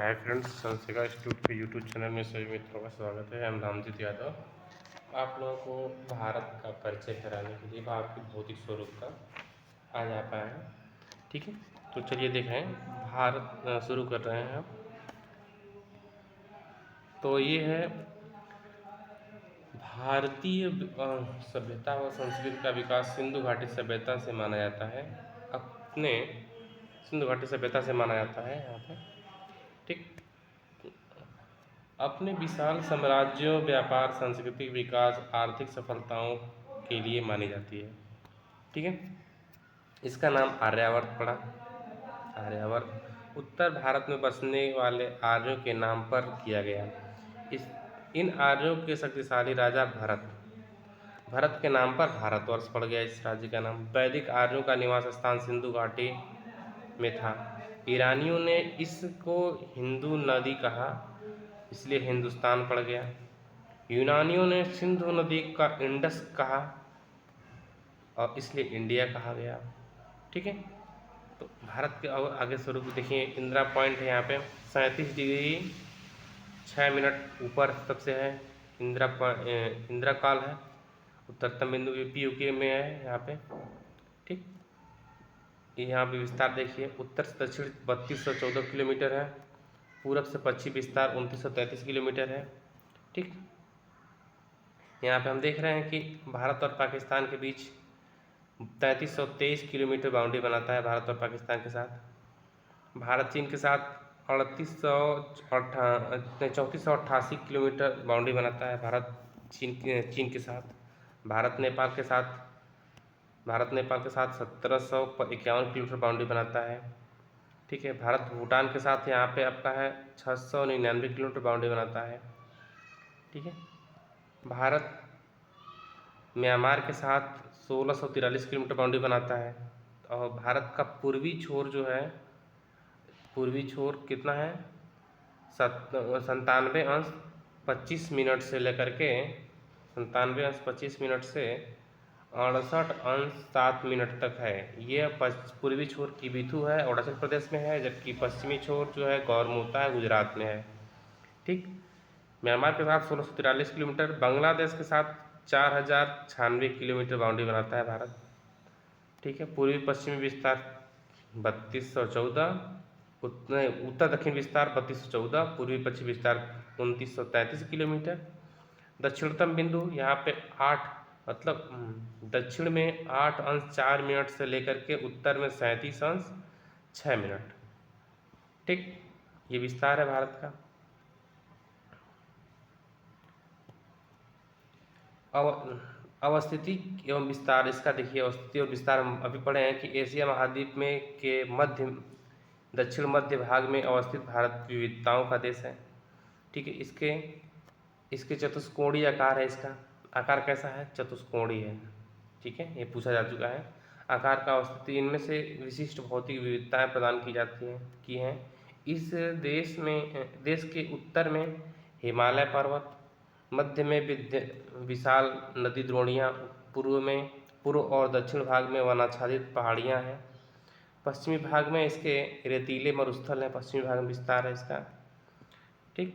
Hi friends, संशिका institute के YouTube channel में सभी मित्रों का स्वागत है। हम रामजीत यादव आप लोगों को भारत का परिचय कराने के लिए भारत के भौतिक स्वरूप का आज आ पाए हैं। ठीक है, तो चलिए देखें भारत शुरू कर रहे हैं हम। तो ये है भारतीय सभ्यता व संस्कृति का विकास सिंधु घाटी सभ्यता से माना जाता है। अपने सिंधु घाटी सभ्यता से माना जाता है यहाँ पे। ठीक, अपने विशाल साम्राज्यों, व्यापार, सांस्कृतिक विकास, आर्थिक सफलताओं के लिए मानी जाती है। ठीक है, इसका नाम आर्यावर्त पड़ा। आर्यावर्त उत्तर भारत में बसने वाले आर्यों के नाम पर किया गया। इन आर्यों के शक्तिशाली राजा भरत के नाम पर भारतवर्ष पड़ गया। इस राज्य का नाम वैदिक आर्यों का निवास स्थान सिंधु घाटी में था। ईरानियों ने इसको हिंदू नदी कहा, इसलिए हिंदुस्तान पड़ गया। यूनानियों ने सिंधु नदी का इंडस कहा और इसलिए इंडिया कहा गया। ठीक है, तो भारत के और आगे स्वरूप देखिए, इंदिरा पॉइंट है यहाँ पे 37 डिग्री 6 मिनट ऊपर सबसे है। इंदिरा काल है। उत्तरतम बिंदु यूपी यूके में है यहाँ पे। ठीक, यहाँ पे विस्तार देखिए, उत्तर से दक्षिण 3214 किलोमीटर है। पूरब से पश्चिम विस्तार 2933 किलोमीटर है। ठीक, यहाँ पे हम देख रहे हैं कि भारत और पाकिस्तान के बीच 3323 किलोमीटर बाउंड्री बनाता है। भारत और पाकिस्तान के साथ भारत चीन के साथ 3488 किलोमीटर बाउंड्री बनाता है। भारत चीन के साथ भारत नेपाल के साथ 1751 किलोमीटर बाउंड्री बनाता है। ठीक है, भारत भूटान के साथ यहाँ पे आपका है 699 किलोमीटर बाउंड्री बनाता है। ठीक है, भारत म्यांमार के साथ 1643 किलोमीटर बाउंड्री बनाता है। और भारत का पूर्वी छोर जो है, पूर्वी छोर कितना है 97°25' से लेकर के 97°25' से 68°7' तक है। ये पूर्वी छोर किबिथु है, अरुणाचल प्रदेश में है, जबकि पश्चिमी छोर जो है गौरमुता है, गुजरात में है। ठीक, म्यांमार के साथ 1643 किलोमीटर, बांग्लादेश के साथ 4096 किलोमीटर बाउंड्री बनाता है भारत। ठीक है, पूर्वी पश्चिमी विस्तार 3214, उत्तर दक्षिण विस्तार 3214, पूर्वी पश्चिम विस्तार 2933 किलोमीटर। दक्षिणतम बिंदु यहाँ पे 8 मतलब दक्षिण में 8°4' से लेकर के उत्तर में 37°6'। ठीक, ये विस्तार है भारत का। अवस्थिति एवं विस्तार इसका देखिए, अवस्थिति और विस्तार हम अभी पढ़े हैं कि एशिया महाद्वीप में के दक्षिण मध्य भाग में अवस्थित भारत विविधताओं का देश है। ठीक है, इसके चतुष्कोणीय आकार है। इसका आकार कैसा है? चतुष्कोणीय है। ठीक है, ये पूछा जा चुका है। आकार का अवस्थिति इनमें से विशिष्ट भौतिक विविधताएं प्रदान की हैं। इस देश के उत्तर में हिमालय पर्वत, मध्य में विशाल नदी द्रोणियाँ, पूर्व और दक्षिण भाग में वनाच्छादित पहाड़ियाँ हैं। पश्चिमी भाग में इसके रेतीले मरुस्थल हैं। पश्चिमी भाग में विस्तार है इसका। ठीक,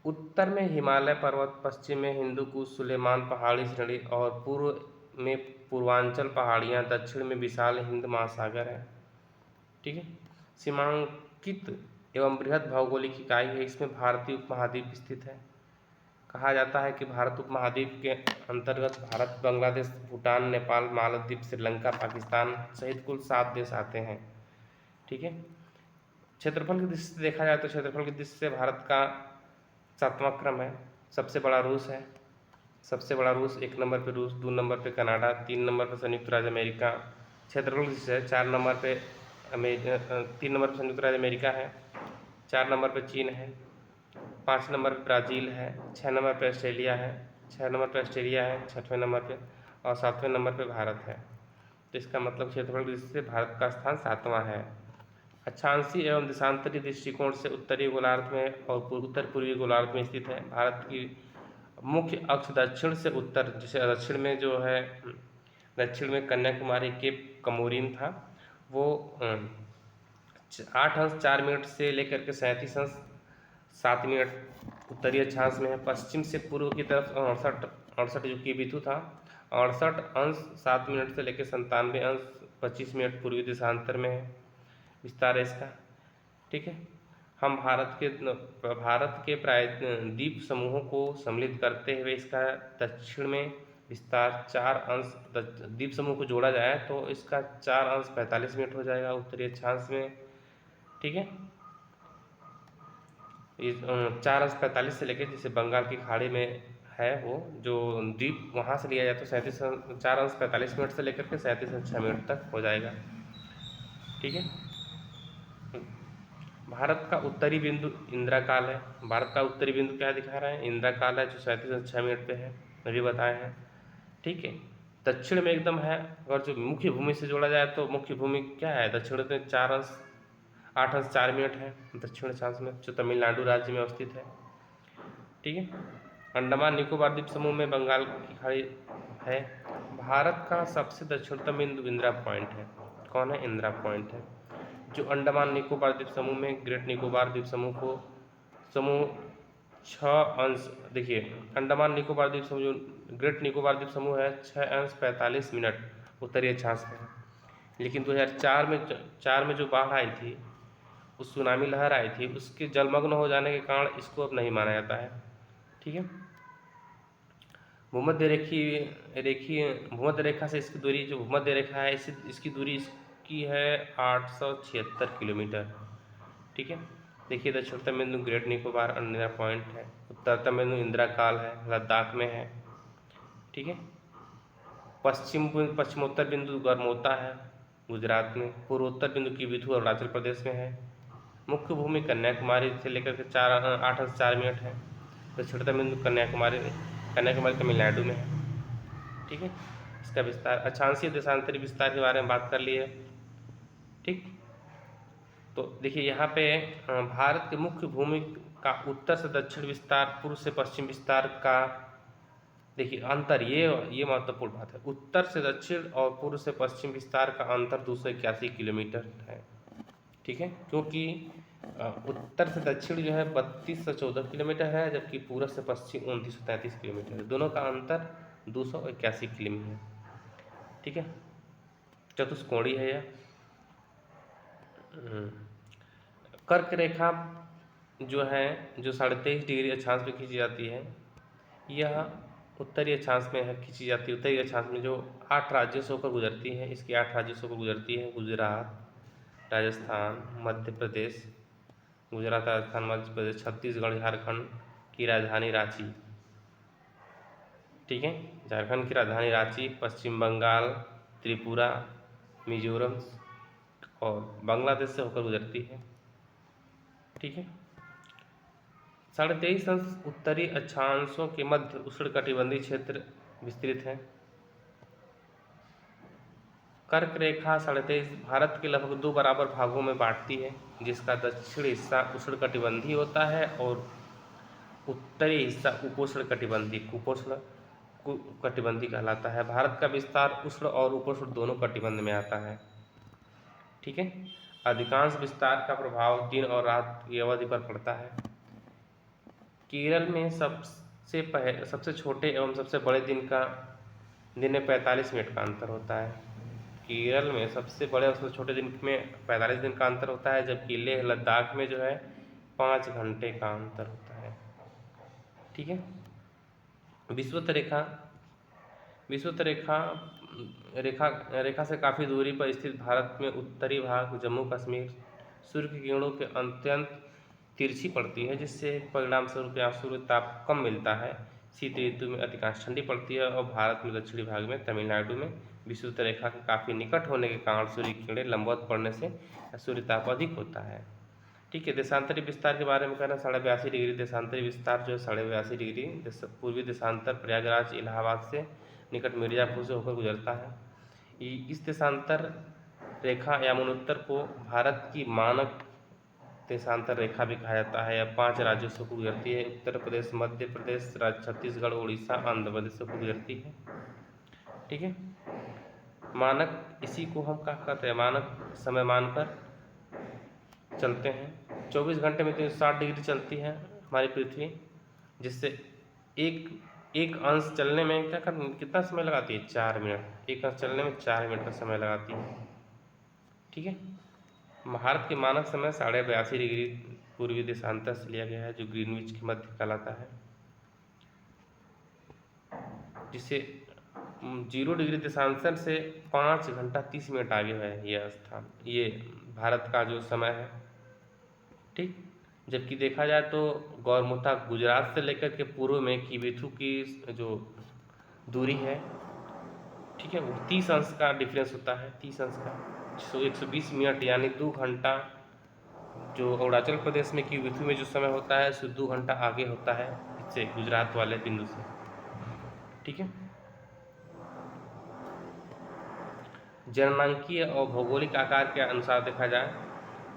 उत्तर में हिमालय पर्वत, पश्चिम में हिंदुकुश सुलेमान पहाड़ी श्रेणी और पूर्व में पूर्वांचल पहाड़ियाँ, दक्षिण में विशाल हिंद महासागर है। ठीक है, सीमांकित एवं बृहद भौगोलिक इकाई है। इसमें भारतीय उपमहाद्वीप स्थित है। कहा जाता है कि भारत उपमहाद्वीप के अंतर्गत भारत, बांग्लादेश, भूटान, नेपाल, मालदीव, श्रीलंका, पाकिस्तान सहित कुल 7 देश आते हैं। ठीक है, क्षेत्रफल की दृष्टि से देखा जाए तो क्षेत्रफल की दृष्टि से भारत का 7वां क्रम है। सबसे बड़ा रूस है। सबसे बड़ा रूस, 1 नंबर पे रूस, 2 नंबर पे कनाडा, 3 नंबर पे संयुक्त राज्य अमेरिका। क्षेत्रफल की दृष्टि से 4 नंबर पे 3 नंबर पे संयुक्त राज्य अमेरिका है, 4 नंबर पे चीन है, 5 नंबर पे ब्राज़ील है, 6 नंबर पे ऑस्ट्रेलिया है, 6 नंबर पे ऑस्ट्रेलिया है 6वें नंबर पे, और 7वें नंबर पे भारत है। तो इसका मतलब क्षेत्रफल की दृष्टि से भारत का स्थान 7वां है। अक्षांशीय एवं देशांतरी दृष्टिकोण से उत्तरी गोलार्ध में और उत्तर पूर्वी गोलार्ध में स्थित है। भारत की मुख्य अक्ष दक्षिण से उत्तर, जैसे दक्षिण में जो है, दक्षिण में कन्याकुमारी केप कमोरिन था, वो 8°4' से लेकर के 7 मिनट उत्तरीय अक्षांश में है। पश्चिम से पूर्व की तरफ 68 जो कि बिंदु था, 68 अंश 7 मिनट से लेकर 97 अंश 25 मिनट पूर्वी देशांतर में है, विस्तार है इसका। ठीक है, हम भारत के प्राय द्वीप समूहों को सम्मिलित करते हुए इसका दक्षिण में विस्तार 4 अंश, द्वीप समूह को जोड़ा जाए तो इसका 4 अंश 45 मिनट हो जाएगा उत्तरी अक्षांश में। ठीक है, इस 4 अंश 45 से लेकर जैसे बंगाल की खाड़ी में है वो जो द्वीप, वहाँ से लिया जाए तो 4 अंश 45 मिनट से लेकर के 37 अंश 6 मिनट तक हो जाएगा। ठीक है, भारत का उत्तरी बिंदु इंदिरा काल है। भारत का उत्तरी बिंदु क्या दिखा रहा है, इंदिरा काल है, जो 37.6 मिनट पे है, अभी बताए हैं। ठीक है, दक्षिण में एकदम है, और जो मुख्य भूमि से जोड़ा जाए तो मुख्य भूमि क्या है, दक्षिण में 4 अंश 8 अंश 4 मिनट है दक्षिण अक्षांश में, जो तमिलनाडु राज्य में अवस्थित है। ठीक है, अंडमान निकोबार द्वीप समूह में बंगाल की खाड़ी है। भारत का सबसे दक्षिणतम बिंदु इंदिरा पॉइंट है। कौन है, इंदिरा पॉइंट है, जो अंडमान निकोबार द्वीप समूह में ग्रेट निकोबार द्वीप समूह को समूह 6 अंश, देखिए अंडमान निकोबार द्वीप समूह जो ग्रेट निकोबार द्वीप समूह है 6 अंश 45 मिनट उत्तरी अक्षांश में है। लेकिन 2004 में जो बाढ़ आई थी, उस सुनामी लहर आई थी, उसके जलमग्न हो जाने के कारण इसको अब नहीं माना जाता है। ठीक है, भूमध्य भूमध्य रेखा से इसकी दूरी, जो भूमध्य रेखा है इसकी दूरी की है 876 किलोमीटर। ठीक है, देखिए दक्षिणतम बिंदु ग्रेट निकोबार इंदिरा पॉइंट है, उत्तरतम बिंदु इंदिरा काल है, लद्दाख में है। ठीक है, पश्चिमोत्तर बिंदु गरमोता है, गुजरात में। पूर्वोत्तर बिंदु कीबीथू अरुणाचल प्रदेश में है। मुख्य भूमि कन्याकुमारी से लेकर के 8 से 4 मिनट है। दक्षिणतम बिंदु कन्याकुमारी तमिलनाडु में है। ठीक है, इसका विस्तार अक्षांशीय देशांतरी विस्तार के बारे में बात कर लिए। ठीक, तो देखिए यहाँ पे भारत के मुख्य भूमि का उत्तर से दक्षिण विस्तार, पूर्व से पश्चिम विस्तार का देखिए अंतर, ये महत्वपूर्ण बात है। उत्तर से दक्षिण और पूर्व से पश्चिम विस्तार का अंतर 281 किलोमीटर है। ठीक है, क्योंकि उत्तर से दक्षिण जो है 3214 किलोमीटर है, जबकि पूर्व से पश्चिम 2933 किलोमीटर है। दोनों का अंतर 281 किलोमीटर है। ठीक है, चतुष्कोणीय है यह। कर्क रेखा जो है, जो 23.5 डिग्री अक्षांश में खींची जाती है, यह उत्तरी अक्षांश में है खींची जाती है। उत्तरी अक्षांश में जो 8 राज्यों से होकर गुजरती है, इसकी 8 राज्यों से होकर गुजरती है, गुजरात, राजस्थान, मध्य प्रदेश, गुजरात, राजस्थान, मध्य प्रदेश, छत्तीसगढ़, झारखंड की राजधानी रांची। ठीक है, झारखंड की राजधानी रांची, पश्चिम बंगाल, त्रिपुरा, मिजोरम और बांग्लादेश से होकर गुजरती है। ठीक है, 23.5 अंश उत्तरी अक्षांशों के मध्य उष्णकटिबंधीय क्षेत्र विस्तृत है। कर्क रेखा 23.5 भारत के लगभग 2 बराबर भागों में बांटती है, जिसका दक्षिणी हिस्सा उष्णकटिबंधीय होता है और उत्तरी हिस्सा कुपोषण कटिबंधीय कहलाता है। भारत का विस्तार उष्ण और उपोष्ण दोनों कटिबंध में आता है। ठीक है, अधिकांश विस्तार का प्रभाव दिन और रात की अवधि पर पड़ता है। केरल में सबसे छोटे एवं सबसे बड़े दिन में 45 मिनट का अंतर होता है। केरल में सबसे बड़े और सबसे छोटे दिन में 45 दिन का अंतर होता है, जबकि लेह लद्दाख में जो है 5 घंटे का अंतर होता है। ठीक है, विषुवत रेखा से काफ़ी दूरी पर स्थित भारत में उत्तरी भाग जम्मू कश्मीर सूर्य की किरणों के अत्यंत तिरछी पड़ती है, जिससे परिणाम स्वरूप यहाँ सूर्य ताप कम मिलता है। शीत ऋतु में अधिकांश ठंडी पड़ती है और भारत में दक्षिणी भाग में तमिलनाडु में विषुवत रेखा के काफ़ी निकट होने के कारण सूर्य की किरणें लंबवत पड़ने से सूर्य ताप अधिक होता है। ठीक है, देशांतरी विस्तार के बारे में कहना 82.5 डिग्री देशांतरी विस्तार जो है 82.5 डिग्री पूर्वी देशांतर प्रयागराज इलाहाबाद से निकट मिर्जापुर से होकर गुजरता है। इस देशांतर रेखा यमुनोत्तर को भारत की मानक देशांतर रेखा भी कहा जाता है। यह 5 राज्यों से होकर गुजरती है, उत्तर प्रदेश, मध्य प्रदेश, छत्तीसगढ़, उड़ीसा, आंध्र प्रदेश से होकर गुजरती है। ठीक है, मानक इसी को हम क्या कहते हैं, मानक समय मानकर चलते हैं। 24 घंटे में 360 डिग्री चलती है हमारी पृथ्वी, जिससे एक एक अंश चलने में कितना समय लगाती है? 4 मिनट। एक अंश चलने में 4 मिनट का समय लगाती है। ठीक है। भारत के मानक समय 82.5 डिग्री पूर्वी देशांतर से लिया गया है, जो ग्रीनविच की मध्य कहलाता है, जिसे 0 डिग्री देशांतर से 5 घंटा 30 मिनट आगे है यह स्थान, ये भारत का जो समय है। ठीक। जबकि देखा जाए तो गौरमुथा गुजरात से लेकर के पूर्व में किवेथु की जो दूरी है, ठीक है, वो 30 अंश का डिफरेंस होता है, 30 अंश का। 120 मिनट यानी 2 घंटा जो अरुणाचल प्रदेश में किवेथु में जो समय होता है, उससे 2 घंटा आगे होता है इससे, गुजरात वाले बिंदु से। ठीक है। जननांकीय और भौगोलिक आकार के अनुसार देखा जाए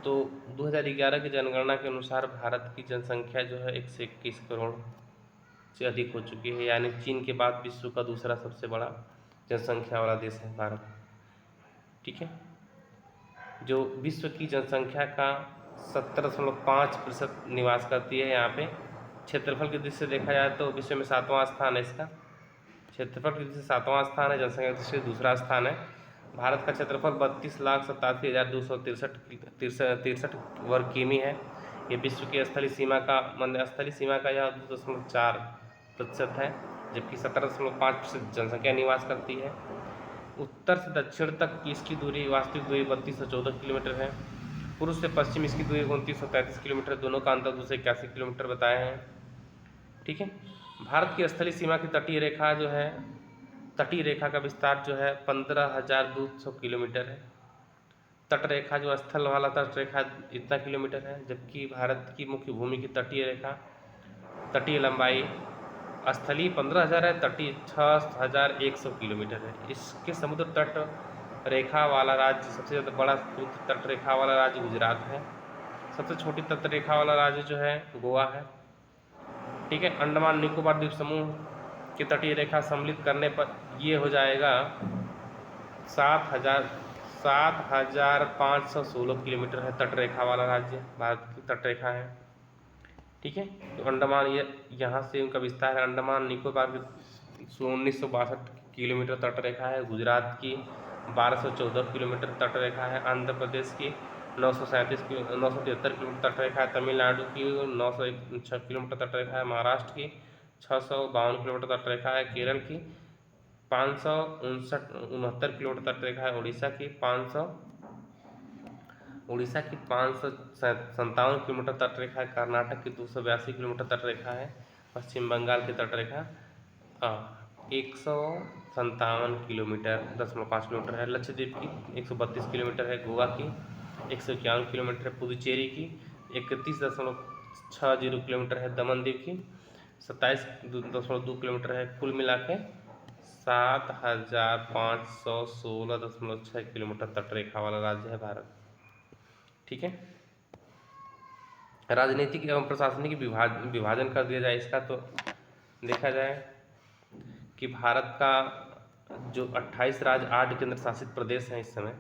तो 2011 की जनगणना के अनुसार भारत की जनसंख्या जो है 121 करोड़ से अधिक हो चुकी है, यानी चीन के बाद विश्व का दूसरा सबसे बड़ा जनसंख्या वाला देश है भारत। ठीक है। जो विश्व की जनसंख्या का 17.5% निवास करती है यहाँ पे। क्षेत्रफल की दृष्टि से देखा जाए तो विश्व में 7वां स्थान है इसका, क्षेत्रफल की दृष्टि से 7वां स्थान है, जनसंख्या की दृष्टि से दूसरा स्थान है। भारत का क्षेत्रफल 32,87,263 वर्ग किमी है। ये विश्व की स्थलीय सीमा का यह 2.4% है, जबकि 17.5% जनसंख्या निवास करती है। उत्तर से दक्षिण तक की इसकी दूरी, वास्तविक दूरी 3214 किलोमीटर है। पूर्व से पश्चिम इसकी दूरी 2933 किलोमीटर, दोनों का अंतर 281 किलोमीटर बताए हैं। ठीक है। भारत की स्थलीय सीमा की तटीय रेखा जो है, तटीय रेखा का विस्तार जो है 15,200 किलोमीटर है। तट रेखा जो स्थल वाला तट रेखा इतना किलोमीटर है, जबकि भारत की मुख्य भूमि की तटीय रेखा, तटीय लंबाई स्थलीय 15,000 है, तटीय 6,100 किलोमीटर है। इसके समुद्र तट रेखा वाला राज्य, सबसे ज़्यादा बड़ा समुद्र तट रेखा वाला राज्य गुजरात है। सबसे छोटी तट रेखा वाला राज्य जो है गोवा है। ठीक है। अंडमान निकोबार द्वीप समूह की तटीय रेखा सम्मिलित करने पर ये हो जाएगा 7,516 किलोमीटर है तट रेखा वाला राज्य, भारत की तट रेखा है। ठीक है। तो अंडमान, ये यहाँ से उनका विस्तार है। अंडमान निकोबार की 1962 किलोमीटर तट रेखा है, गुजरात की 1214 किलोमीटर तट रेखा है, आंध्र प्रदेश की 973 किलोमीटर तट रेखा है, तमिलनाडु की 906 किलोमीटर तट रेखा है, महाराष्ट्र की 652 किलोमीटर तट रेखा है, केरल की 569 किलोमीटर तट रेखा है, उड़ीसा की 557 किलोमीटर तट रेखा है, कर्नाटक की 282 किलोमीटर तट रेखा है, पश्चिम बंगाल की तट रेखा 157 किलोमीटर 10.5 किलोमीटर है, लक्षद्वीप की 132 किलोमीटर है, गोवा की 151 किलोमीटर है, पुदुचेरी की 31.60 किलोमीटर है, दमन द्वीप की 27.2 किलोमीटर है। कुल मिला के 7,516.6 किलोमीटर तट रेखा वाला राज्य है भारत। ठीक है। राजनीतिक एवं प्रशासनिक विभाजन कर दिया जाए इसका, तो देखा जाए कि भारत का जो 28 राज्य 8 केंद्र शासित प्रदेश हैं, इस समय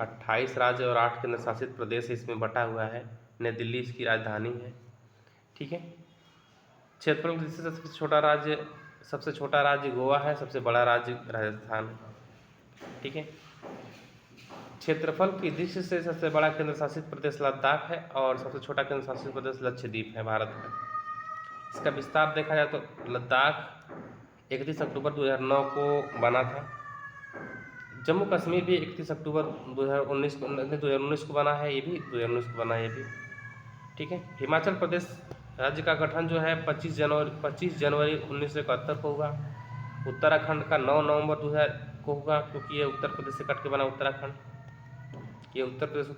28 राज्य और 8 केंद्र शासित प्रदेश इसमें बटा हुआ है। नई दिल्ली इसकी राजधानी है। ठीक है। क्षेत्रफल की दृष्टि से सबसे छोटा राज्य गोवा है, सबसे बड़ा राज्य राजस्थान है। ठीक है। क्षेत्रफल की दृष्टि से सबसे बड़ा केंद्र शासित प्रदेश लद्दाख है और सबसे छोटा केंद्र शासित प्रदेश लक्षद्वीप है भारत का। इसका विस्तार देखा जाए तो लद्दाख 31 अक्टूबर 2009 को बना था। जम्मू कश्मीर भी 31 अक्टूबर 2019 को बना है, ये भी 2019 को बना है ये भी। ठीक है। हिमाचल प्रदेश राज्य का गठन जो है 25 जनवरी 1971 को हुआ। उत्तराखंड का 9 नवंबर 2000 को होगा, क्योंकि ये उत्तर प्रदेश से कट के बना उत्तराखंड, ये उत्तर प्रदेश से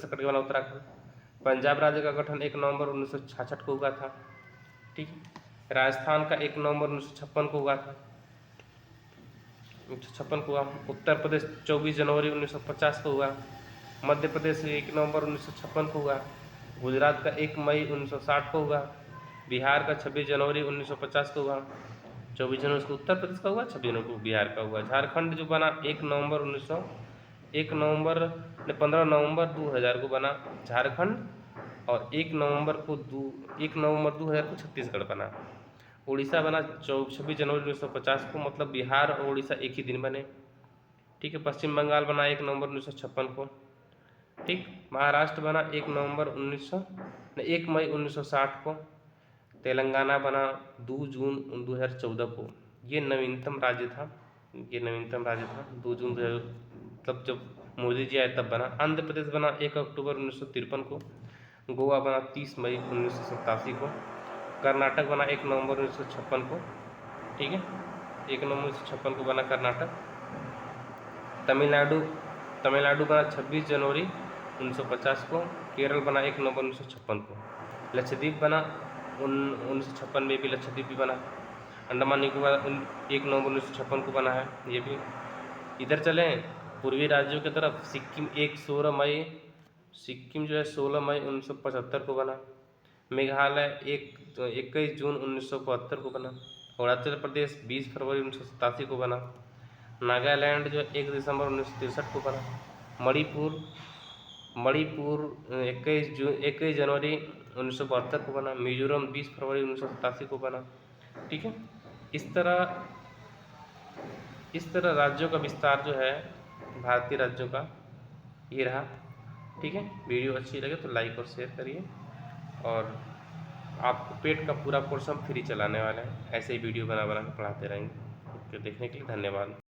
कट के बना उत्तराखंड। पंजाब राज्य का गठन 1 नवंबर 1966 को हुआ था। ठीक है। राजस्थान का 1 नवंबर 1956 को हुआ था, 1956 को हुआ। उत्तर प्रदेश 24 जनवरी 1950 को हुआ। मध्य प्रदेश 1 नवंबर 1956 को हुआ। गुजरात का 1 मई 1960 को हुआ। बिहार का 26 जनवरी 1950 को हुआ। 24 जनवरी को उत्तर प्रदेश का हुआ, 26 जनवरी को बिहार का हुआ। झारखंड जो बना 1 नवंबर 15 नवंबर 2000 को बना झारखंड, और 1 नवंबर 2000 को छत्तीसगढ़ बना। उड़ीसा बना 26 जनवरी 1950 को, मतलब बिहार और उड़ीसा एक ही दिन बने। ठीक है। पश्चिम बंगाल बना 1 नवंबर 1956 को। ठीक। महाराष्ट्र बना 1 मई 1960 को। तेलंगाना बना 2 जून 2014 को। ये नवीनतम राज्य था 2 जून 2000, मतलब जब मोदी जी आए तब बना। आंध्र प्रदेश बना 1 अक्टूबर 1953 को। गोवा बना 30 मई 1987 को। कर्नाटक बना 1 नवंबर 1956 को। ठीक है। 1 नवंबर 1956 को बना कर्नाटक। तमिलनाडु बना 26 जनवरी 1950 को। केरल बना 1 नवंबर 1956 को। लक्षद्वीप बना 1956 में भी, लक्षद्वीप भी बना। अंडमान निकोबार 1 नवंबर 1956 को बना है, ये भी। इधर चलें पूर्वी राज्यों की तरफ, सिक्किम जो है 16 मई 1975 को बना। मेघालय 21 जून 1972 को बना। अरुणाचल प्रदेश 20 फरवरी 1987 को बना। नागालैंड जो 1 दिसंबर 1963 को बना। मणिपुर 21 जनवरी 1972 को बना। मिजोरम 20 फरवरी 1987 को बना। ठीक है। इस तरह राज्यों का विस्तार जो है भारतीय राज्यों का ये रहा। ठीक है। वीडियो अच्छी लगे तो लाइक और शेयर करिए, और आपको पेट का पूरा कोर्स हम फ्री चलाने वाले हैं, ऐसे ही वीडियो बना के पढ़ाते रहेंगे। देखने के लिए धन्यवाद।